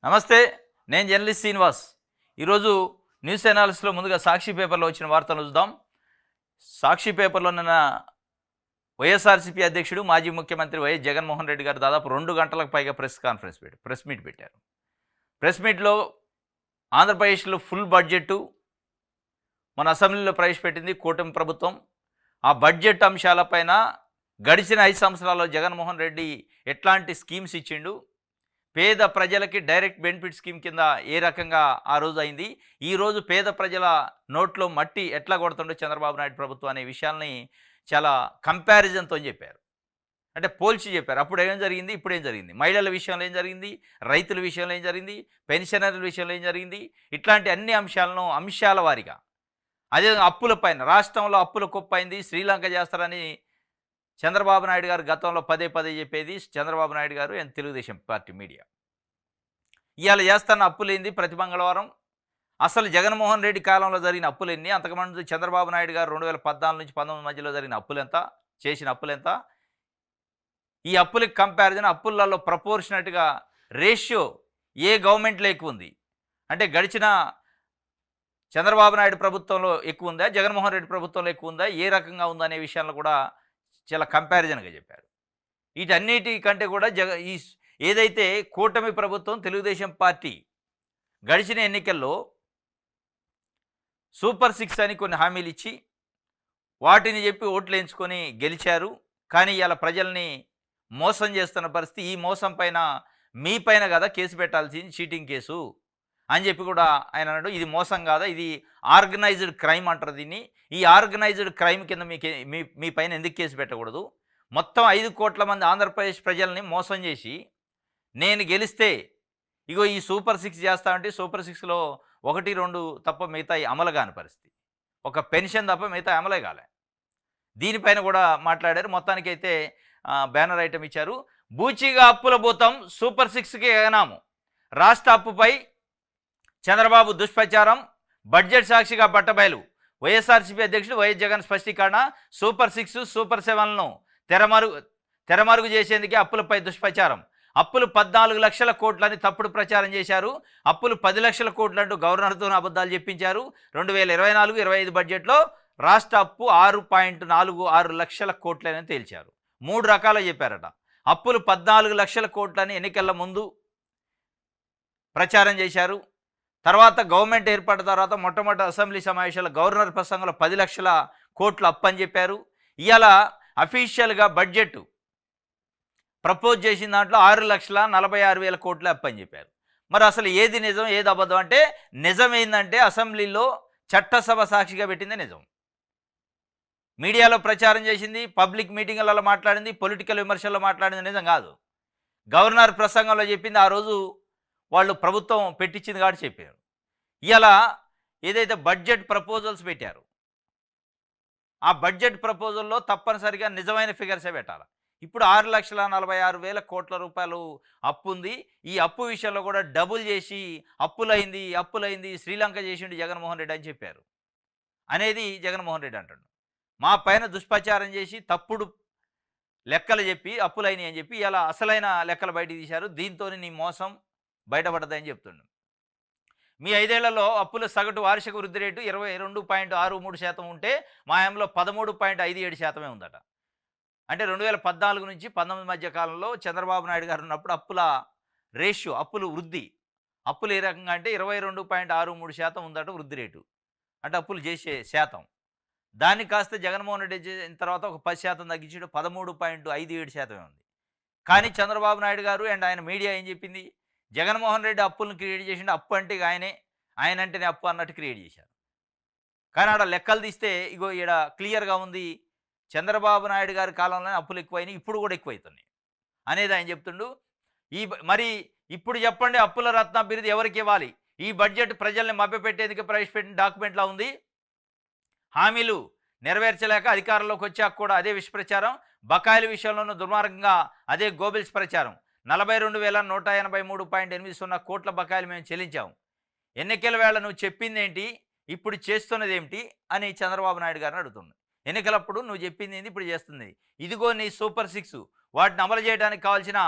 నమస్తే. నేను జర్నలిస్ట్ శ్రీనివాస్. ఈరోజు న్యూస్ అనాలిసిస్‌లో ముందుగా సాక్షి పేపర్‌లో వచ్చిన వార్తలను చూద్దాం. సాక్షి పేపర్‌లో నిన్న వైఎస్ఆర్‌సీపీ అధ్యక్షుడు, మాజీ ముఖ్యమంత్రి వైఎస్ జగన్మోహన్ రెడ్డి గారు దాదాపు 2 గంటలకు పైగా ప్రెస్ మీట్ పెట్టారు. ప్రెస్ మీట్‌లో ఆంధ్రప్రదేశ్‌లో ఫుల్ బడ్జెటు మన అసెంబ్లీలో ప్రవేశపెట్టింది కూటమి ప్రభుత్వం. ఆ బడ్జెట్ అంశాలపైన గడిచిన 5 సంవత్సరాల్లో జగన్మోహన్ రెడ్డి ఎట్లాంటి స్కీమ్స్ ఇచ్చిండు, పేద ప్రజలకి డైరెక్ట్ బెనిఫిట్ స్కీమ్ కింద ఏ రకంగా ఆ రోజు అయింది, ఈరోజు పేద ప్రజల నోట్లో మట్టి ఎట్లా కొడుతుండో చంద్రబాబు నాయుడు ప్రభుత్వం అనే విషయాల్ని చాలా కంపారిజన్తో చెప్పారు. అంటే పోల్చి చెప్పారు. అప్పుడు ఏం జరిగింది, ఇప్పుడు ఏం జరిగింది, మహిళల విషయంలో ఏం జరిగింది, రైతుల విషయంలో ఏం జరిగింది, పెన్షనర్ల విషయంలో ఏం జరిగింది, ఇట్లాంటి అన్ని అంశాలను అంశాల వారీగా, అదే అప్పుల పైన రాష్ట్రంలో అప్పుల కుప్పైంది, శ్రీలంక చేస్తారని చంద్రబాబు నాయుడు గారు గతంలో పదే పదే చెప్పేది చంద్రబాబు నాయుడు గారు అండ్ తెలుగుదేశం పార్టీ మీడియా. ఇవాళ చేస్తున్న అప్పులేంది ప్రతి మంగళవారం, అసలు జగన్మోహన్ రెడ్డి కాలంలో జరిగిన అప్పులెన్ని, అంతకుముందు చంద్రబాబు నాయుడు గారు 2014 నుంచి 19 మధ్యలో జరిగిన అప్పులెంత, చేసిన అప్పులెంత, ఈ అప్పులకి కంపారిజన్, అప్పులలో ప్రపోర్షనట్గా రేషియో ఏ గవర్నమెంట్లో ఎక్కువ ఉంది అంటే గడిచిన చంద్రబాబు నాయుడు ప్రభుత్వంలో ఎక్కువ ఉందా, జగన్మోహన్ రెడ్డి ప్రభుత్వంలో ఎక్కువ ఉందా, ఏ రకంగా ఉందా అనే విషయాలను కూడా చాలా కంపారిజన్గా చెప్పారు. వీటన్నిటి కంటే కూడా ఏదైతే కూటమి ప్రభుత్వం తెలుగుదేశం పార్టీ గడిచిన ఎన్నికల్లో సూపర్ 6 అని కొన్ని హామీలు ఇచ్చి వాటిని చెప్పి ఓట్లు వేయించుకొని గెలిచారు. కానీ ఇవాళ ప్రజల్ని మోసం చేస్తున్న పరిస్థితి. ఈ మోసం పైన మీ పైన కదా కేసు పెట్టాల్సింది, చీటింగ్ కేసు అని చెప్పి కూడా ఆయన అన్నాడు. ఇది మోసం కాదా, ఇది ఆర్గనైజ్డ్ క్రైమ్ అంటారు దీన్ని. ఈ ఆర్గనైజ్డ్ క్రైమ్ కింద మీ పైన ఎందుకు కేసు పెట్టకూడదు? మొత్తం 5 కోట్ల మంది ఆంధ్రప్రదేశ్ ప్రజల్ని మోసం చేసి నేను గెలిస్తే ఇగో ఈ సూపర్ 6 చేస్తామంటే సూపర్ 6లో 1, 2 తప్ప మిగతా అమలు కాని పరిస్థితి. ఒక పెన్షన్ తప్ప మిగతా అమలే కాలే. దీనిపైన కూడా మాట్లాడారు. మొత్తానికైతే బ్యానర్ ఐటమ్ ఇచ్చారు. బూచిగా అప్పుల భూతం, సూపర్ 6కి ఎగనాము, రాష్ట్ర అప్పుపై చంద్రబాబు దుష్ప్రచారం, బడ్జెట్ సాక్షిగా బట్టబయలు, వైఎస్ఆర్సీపీ అధ్యక్షుడు వైఎస్ జగన్ స్పష్టీకరణ, సూపర్ 6, సూపర్ 7లను తెరమరుగు చేసేందుకే అప్పులపై దుష్ప్రచారం, అప్పులు 14 లక్షల కోట్లని తప్పుడు ప్రచారం చేశారు, అప్పులు 10 లక్షల కోట్లంటూ గవర్నర్తో అబద్ధాలు చెప్పించారు. 2024-25 బడ్జెట్లో రాష్ట్ర అప్పు 6.46 లక్షల కోట్లని తేల్చారు. 3 రకాలు చెప్పారట. అప్పులు 14 లక్షల కోట్లని ఎన్నికల ముందు ప్రచారం చేశారు. తర్వాత గవర్నమెంట్ ఏర్పడిన తర్వాత మొట్టమొదటి అసెంబ్లీ సమావేశాల గవర్నర్ ప్రసంగంలో 10 లక్షల కోట్ల అప్పు అని చెప్పారు. ఇవాళ అఫీషియల్గా బడ్జెట్ ప్రపోజ్ చేసిన దాంట్లో 6,46,000 కోట్ల అప్పు అని చెప్పారు. మరి అసలు ఏది నిజం, ఏది అబద్ధం అంటే, నిజం ఏంటంటే అసెంబ్లీలో చట్టసభ సాక్షిగా పెట్టిందే నిజం. మీడియాలో ప్రచారం చేసింది, పబ్లిక్ మీటింగులలో మాట్లాడింది, పొలిటికల్ విమర్శల్లో మాట్లాడింది నిజం కాదు. గవర్నర్ ప్రసంగంలో చెప్పింది ఆ రోజు వాళ్ళు ప్రభుత్వం పెట్టించింది కాబట్టి చెప్పారు. ఇలా ఏదైతే బడ్జెట్ ప్రపోజల్స్ పెట్టారు, ఆ బడ్జెట్ ప్రపోజల్లో తప్పనిసరిగా నిజమైన ఫిగర్సే పెట్టాలి. ఇప్పుడు 6,46,000 కోట్ల రూపాయలు అప్పు ఉంది. ఈ అప్పు విషయంలో కూడా డబుల్ చేసి అప్పులైంది శ్రీలంక చేసిండు జగన్మోహన్ రెడ్డి అని చెప్పారు అనేది జగన్మోహన్ రెడ్డి అంటాడు. మా పైన దుష్ప్రచారం చేసి తప్పుడు లెక్కలు చెప్పి అప్పులైనవి అని చెప్పి ఇలా అసలైన లెక్కలు బయటికి తీశారు. దీంతో నీ మోసం బయటపడదని చెప్తుండు. మీ 5 ఏళ్లలో అప్పుల సగటు వార్షిక వృద్ధి రేటు 22.63% ఉంటే మా హయాంలో 13.57% ఉందట. అంటే 2014 నుంచి 19 మధ్య కాలంలో చంద్రబాబు నాయుడు గారు ఉన్నప్పుడు అప్పుల రేషియో, అప్పులు ఏ రకంగా అంటే 22.63% ఉందట వృద్ధి రేటు, అంటే అప్పులు చేసే శాతం. దాన్ని కాస్త జగన్మోహన్ రెడ్డి చేసిన తర్వాత ఒక 10% తగ్గించాడు, 13.57% ఉంది. కానీ చంద్రబాబు నాయుడు గారు అండ్ ఆయన మీడియా ఏం చెప్పింది, జగన్మోహన్ రెడ్డి అప్పులను క్రియేట్ చేసిండు, అప్పు అంటే ఆయన అంటేనే అప్పు అన్నట్టు క్రియేట్ చేశారు. కానీ ఆడ లెక్కలు తీస్తే ఇగో ఈడ క్లియర్గా ఉంది, చంద్రబాబు నాయుడు గారి కాలంలోనే అప్పులు ఎక్కువైనాయి, ఇప్పుడు కూడా ఎక్కువవుతున్నాయి అనేది ఆయన చెప్తుండు. మరి ఇప్పుడు చెప్పండి, అప్పుల రత్న బిరుదు ఎవరికి ఇవ్వాలి? ఈ బడ్జెట్ ప్రజల్ని మభ్యపెట్టేందుకు ప్రవేశపెట్టిన డాక్యుమెంట్లా ఉంది. హామీలు నెరవేర్చలేక అధికారంలోకి వచ్చాక కూడా అదే విషప్రచారం, బకాయిల విషయంలోనూ దుర్మార్గంగా అదే గోబెల్స్ ప్రచారం. 42,183.80 కోట్ల బకాయిలు మేము చెల్లించాము. ఎన్నికల వేళ నువ్వు చెప్పింది ఏంటి, ఇప్పుడు చేస్తున్నది ఏమిటి అని చంద్రబాబు నాయుడు గారిని అడుగుతుంది. ఎన్నికలప్పుడు నువ్వు చెప్పింది ఏంటి, ఇప్పుడు చేస్తుంది. ఇదిగో నీ సూపర్ 6, వాటిని అమలు చేయడానికి కావాల్సిన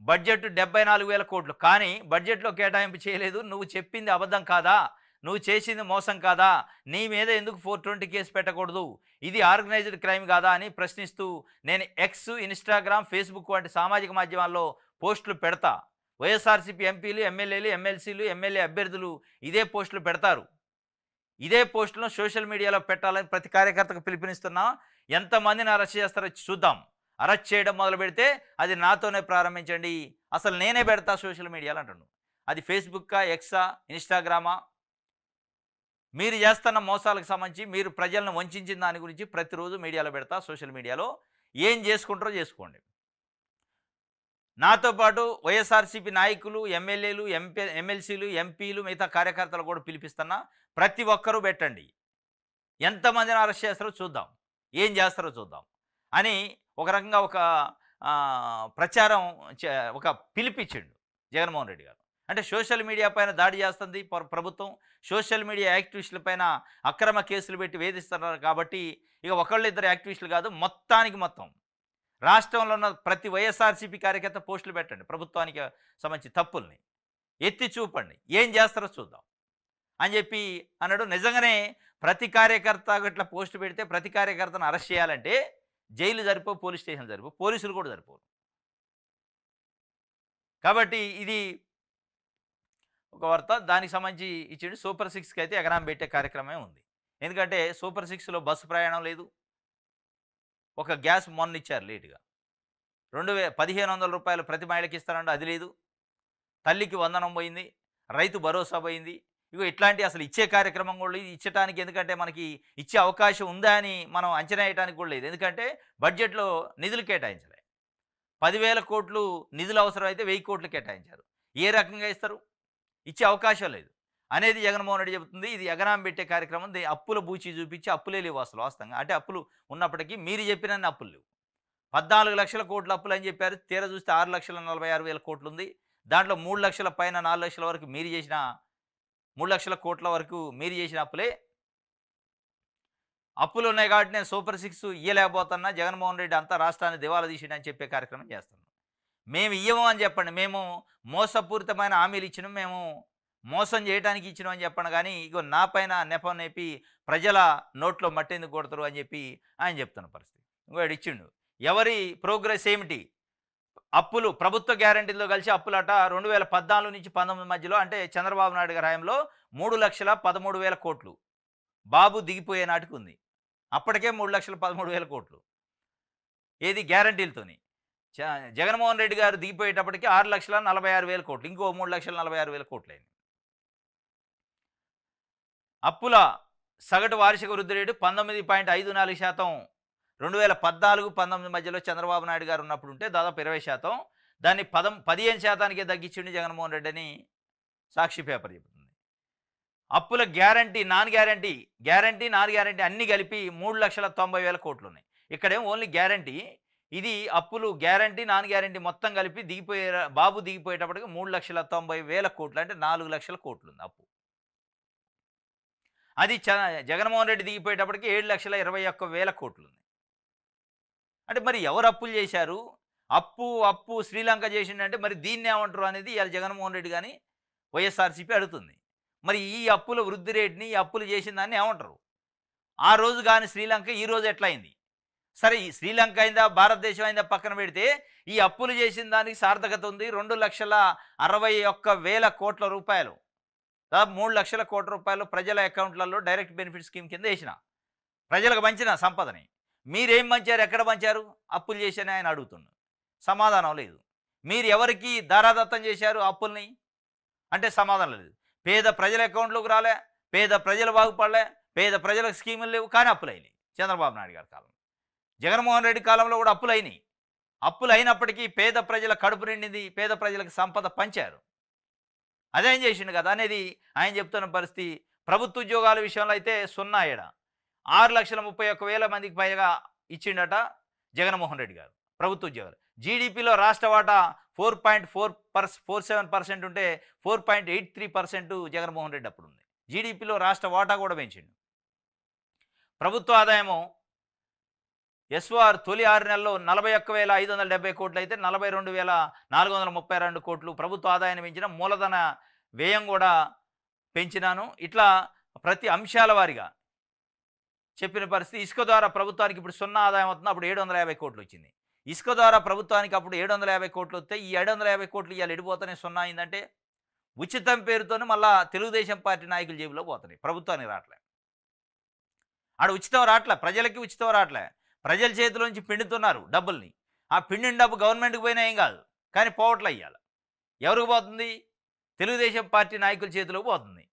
బడ్జెట్ 74,000 కోట్లు. కానీ బడ్జెట్‌లో కేటాయింపు చేయలేదు. నువ్వు చెప్పింది అబద్ధం కాదా? నువ్వు చేసింది మోసం కాదా? నీ మీద ఎందుకు 420 కేసు పెట్టకూడదు? ఇది ఆర్గనైజ్డ్ క్రైమ్ కాదా? అని ప్రశ్నిస్తూ నేను ఎక్స్, ఇన్‌స్టాగ్రామ్, ఫేస్‌బుక్ వంటి సామాజిక మాధ్యమాల్లో పోస్టులు పెడతా. వైఎస్ఆర్‌సీపీ ఎంపీలు, ఎమ్మెల్యేలు, ఎమ్మెల్సీలు, ఎమ్మెల్యే అభ్యర్థులు ఇదే పోస్టులు పెడతారు. ఇదే పోస్టులను సోషల్ మీడియాలో పెట్టాలని ప్రతి కార్యకర్తకు పిలుపునిస్తున్నా. ఎంతమందిని అరెస్ట్ చేస్తారో చూద్దాం. అరెస్ట్ చేయడం మొదలుపెడితే అది నాతోనే ప్రారంభించండి. అసలు నేనే పెడతా సోషల్ మీడియాలో అంటుండు. అది ఫేస్‌బుక్కా, ఎక్సా, ఇన్‌స్టాగ్రామా? మీరు చేస్తున్న మోసాలకు సంబంధించి మీరు ప్రజలను వంచిన దాని గురించి ప్రతిరోజు మీడియాలో పెడతా సోషల్ మీడియాలో. ఏం చేసుకుంటారో చేసుకోండి. నాతో పాటు వైఎస్ఆర్‌సీపీ నాయకులు, ఎమ్మెల్యేలు, ఎమ్మెల్సీలు, ఎంపీలు, మిగతా కార్యకర్తలు కూడా పిలిపిస్తున్నా. ప్రతి ఒక్కరూ పెట్టండి. ఎంతమందిని అరెస్ట్ చేస్తారో చూద్దాం. ఏం చేస్తారో చూద్దాం అని ఒక రకంగా ఒక ప్రచారం ఒక పిలిపిచ్చిండు జగన్మోహన్ రెడ్డి గారు. అంటే సోషల్ మీడియా పైన దాడి చేస్తుంది ప్రభుత్వం. సోషల్ మీడియా యాక్టివిస్టుల పైన అక్రమ కేసులు పెట్టి వేధిస్తున్నారు కాబట్టి ఇక ఒకళ్ళు ఇద్దరు యాక్టివిస్టులు కాదు, మొత్తానికి మొత్తం రాష్ట్రంలో ఉన్న ప్రతి వైఎస్ఆర్‌సీపీ కార్యకర్త పోస్టులు పెట్టండి. ప్రభుత్వానికి సంబంధించి తప్పుల్ని ఎత్తి చూపండి. ఏం చేస్తారో చూద్దాం అని చెప్పి అన్నాడు. నిజంగానే ప్రతి కార్యకర్త ఇట్లా పోస్ట్ పెడితే ప్రతి కార్యకర్తను అరెస్ట్ చేయాలంటే జైలు సరిపోవు, పోలీస్ స్టేషన్ సరిపోవు, పోలీసులు కూడా సరిపోరు. కాబట్టి ఇది ఒక వార్త. దానికి సంబంధించి ఇచ్చిండు. సూపర్ 6కి అయితే ఎగరాం పెట్టే కార్యక్రమమే ఉంది. ఎందుకంటే సూపర్ 6లో బస్సు ప్రయాణం లేదు. ఒక గ్యాస్ మొన్న ఇచ్చారు లేటుగా. 1,500 రూపాయలు ప్రతి మహిళకి ఇస్తారంటే అది లేదు. తల్లికి వందనం పోయింది. రైతు భరోసా పోయింది. ఇగో ఇట్లాంటి అసలు ఇచ్చే కార్యక్రమం కూడా లేదు. ఇచ్చటానికి ఎందుకంటే మనకి ఇచ్చే అవకాశం ఉందా అని మనం అంచనా వేయడానికి కూడా లేదు. ఎందుకంటే బడ్జెట్‌లో నిధులు కేటాయించలే. 10,000 కోట్లు నిధులు అవసరం అయితే 1000 కోట్లు కేటాయించారు. ఏ రకంగా ఇస్తారు? ఇచ్చే అవకాశం లేదు అనేది జగన్మోహన్ రెడ్డి చెబుతుంది. ఇది ఎగనాం పెట్టే కార్యక్రమం. అప్పుల బూచి చూపించి అప్పులే లేవు అసలు వాస్తవంగా. అంటే అప్పులు ఉన్నప్పటికీ మీరు చెప్పినన్ని అప్పులు లేవు. 14 లక్షల కోట్ల అప్పులు అని చెప్పారు. తీరా చూస్తే 6,46,000 కోట్లు ఉంది. దాంట్లో 3 లక్షల పైన 4 లక్షల వరకు మీరు చేసిన 3 లక్షల కోట్ల వరకు మీరు చేసిన అప్పులే. అప్పులు ఉన్నాయి కాబట్టి నేను సూపర్ 6 ఇయ్యలేకపోతున్నా. జగన్మోహన్ రెడ్డి అంతా రాష్ట్రాన్ని దివాలా తీసిండని చెప్పే కార్యక్రమం చేస్తున్నాం. మేము ఇయ్యము అని చెప్పండి. మేము మోసపూరితమైన హామీలు ఇచ్చినాం. మేము మోసం చేయడానికి ఇచ్చినాం అని చెప్పండి. కానీ ఇగో నా పైన నెపం నేపి ప్రజల నోట్లో మట్టెందుకు కొడతారు అని చెప్పి ఆయన చెప్తున్న పరిస్థితి. ఇంకోటి ఇచ్చిండు. ఎవరి ప్రోగ్రెస్ ఏమిటి? అప్పులు ప్రభుత్వ గ్యారంటీలో కలిసి అప్పులట 2014 నుంచి 19 మధ్యలో అంటే చంద్రబాబు నాయుడు గారి హయాంలో 3,13,000 కోట్లు. బాబు దిగిపోయే నాటికి ఉంది. అప్పటికే 3,13,000 కోట్లు. ఏది గ్యారంటీలతోని. జగన్మోహన్ రెడ్డి గారు దిగిపోయేటప్పటికి 6,46,000 కోట్లు. ఇంకో 3,46,000 కోట్లయింది. అప్పుల సగటు వార్షిక వృద్ధి రేటు 19.54%. 2014-19 మధ్యలో చంద్రబాబు నాయుడు గారు ఉన్నప్పుడు ఉంటే దాదాపు 20%. దాన్ని 15%కే తగ్గించిండు జగన్మోహన్ రెడ్డి అని సాక్షి పేపర్ చెబుతుంది. అప్పుల guarantee, non guarantee, non guarantee అన్నీ కలిపి 3,90,000 కోట్లు ఉన్నాయి. ఇక్కడేమో ఓన్లీ గ్యారంటీ. ఇది అప్పులు గ్యారంటీ, నాన్ గ్యారంటీ మొత్తం కలిపి బాబు దిగిపోయేటప్పటికి 3,90,000 కోట్లు అంటే 4 లక్షల కోట్లు ఉంది అప్పు. అది జగన్మోహన్ రెడ్డి దిగిపోయేటప్పటికి 7,21,000 కోట్లు ఉంది. అంటే మరి ఎవరు అప్పులు చేశారు? అప్పు శ్రీలంక చేసిండంటే మరి దీన్ని ఏమంటారు అనేది ఇవాళ జగన్మోహన్ రెడ్డి కానీ వైఎస్ఆర్సీపీ అడుగుతుంది. మరి ఈ అప్పుల వృద్ధి రేటుని, ఈ అప్పులు చేసిన దాన్ని ఏమంటారు? ఆ రోజు కానీ శ్రీలంక ఈ రోజు ఎట్లా అయింది? సరే ఈ శ్రీలంక అయిందా, భారతదేశం అయిందా పక్కన పెడితే ఈ అప్పులు చేసిన దానికి సార్థకత ఉంది. 2,61,000 కోట్ల రూపాయలు, దాదాపు 3 లక్షల కోట్ల రూపాయలు ప్రజల అకౌంట్లలో డైరెక్ట్ బెనిఫిట్ స్కీమ్ కింద వేసిన, ప్రజలకు పంచిన సంపదని. మీరేం పంచారు? ఎక్కడ పంచారు? అప్పులు చేశారని ఆయన అడుగుతున్నాడు. సమాధానం లేదు. మీరు ఎవరికి దారాదత్తం చేశారు అప్పుల్ని అంటే సమాధానం లేదు. పేద ప్రజల అకౌంట్లోకి రాలే, పేద ప్రజలు బాగుపడలే, పేద ప్రజలకు స్కీములు లేవు, కానీ అప్పులు అయినాయి చంద్రబాబు నాయుడు గారి కాలంలో. జగన్మోహన్ రెడ్డి కాలంలో కూడా అప్పులు అయినాయి. అప్పులు అయినప్పటికీ పేద ప్రజల కడుపు నిండింది, పేద ప్రజలకు సంపద పంచారు. అదేం చేసిండు కదా అనేది ఆయన చెప్తున్న పరిస్థితి. ప్రభుత్వ ఉద్యోగాల విషయంలో అయితే 0 ఏడ 6,31,000 మందికి పైగా ఇచ్చిండట జగన్మోహన్ రెడ్డి గారు ప్రభుత్వ ఉద్యోగాలు. జీడిపిలో రాష్ట్ర వాటా 4.47% ఉంటే 4.83% జగన్మోహన్ రెడ్డి అప్పుడు ఉంది. జీడిపిలో రాష్ట్ర వాటా కూడా పెంచిండు. ప్రభుత్వ ఆదాయము ఎస్ఓఆర్ తొలి 6 నెలల్లో 41,570 కోట్లు అయితే 42,432 కోట్లు ప్రభుత్వ ఆదాయాన్ని పెంచిన మూలధన వ్యయం కూడా పెంచినాను. ఇట్లా ప్రతి అంశాల వారీగా చెప్పిన పరిస్థితి. ఇసుక ద్వారా ప్రభుత్వానికి ఇప్పుడు సున్నా ఆదాయం అవుతుంది. అప్పుడు 750 కోట్లు వచ్చింది. ఇసుక ద్వారా ప్రభుత్వానికి అప్పుడు 750 కోట్లు వస్తే ఈ 750 కోట్లు ఇవాళ ఎడిపోతానే సున్నా అయిందంటే ఉచితం పేరుతోనే మళ్ళా తెలుగుదేశం పార్టీ నాయకుల జేబులో పోతున్నాయి. ప్రభుత్వానికి రావట్లే. ఆడ ఉచితం రావట్లే. ప్రజలకి ఉచితం రావట్లే. ప్రజల చేతిలోంచి పిండుతున్నారు డబ్బుల్ని. ఆ పిండిన డబ్బు గవర్నమెంట్‌కి పోయినా ఏం కాదు. కానీ పోవట్లే ఇయ్యాల. ఎవరికి పోతుంది? తెలుగుదేశం పార్టీ నాయకుల చేతిలోకి పోతుంది.